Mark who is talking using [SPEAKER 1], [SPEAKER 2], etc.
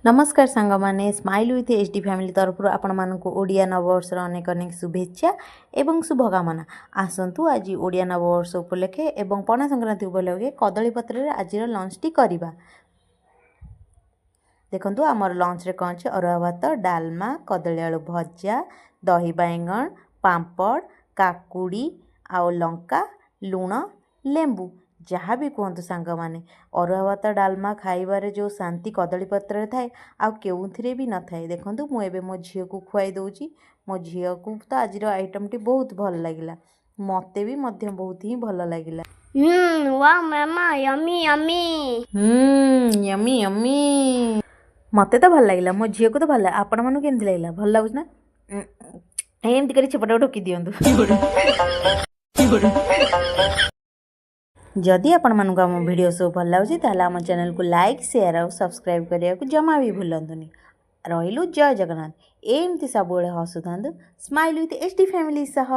[SPEAKER 1] नमस्कार सांग माने स्माइल विथ एचडी फैमिली तरफ आपण मानक ओडिया नववर्ष अनेक अनेक शुभेच्छा एवं शुभकामना। आसतु आज ओडिया नववर्ष उपलक्षे एवं पणा संक्रांति उपलक्षे कदली पत्र आज लंच टी करवा। देखंतु आमर लंच रे कौन छे अरुआ भात डालमा कदली आलू भजा दही बैंगन पापड़ काकुड़ी आउ लंका लुण लेंबू जहाँ भी कहतु सांग माने अरुआ भात डालमा खाइबारे जो शांति कदली पत्र थाए आ केउथिरे भी न थाए। देखंतु मु एबे मो झियो को खुआई दउची। मो झियो को तो आज आइटम टी बहुत भल लागिला, मते भी मध्य बहुत ही भल लागिला।
[SPEAKER 2] वाह मामा यम्मी यम्मी।
[SPEAKER 1] यम्मी यम्मी मते तो भल लागिला, मो झियो को तो भल। आपण मानु केमति लागिला? भल लागुछ ना? एमति करी छपटा ढोकी दियंतु। जदि आपण मानक आम वीडियो सब भल लगे ताहले आम चैनल को लाइक शेयर और सब्सक्राइब करिया को जमा भी भूलंतुनी। रहिलु जय जगन्नाथ। एमती सब हसुता स्माइल विथ एचडी फैमिली सह।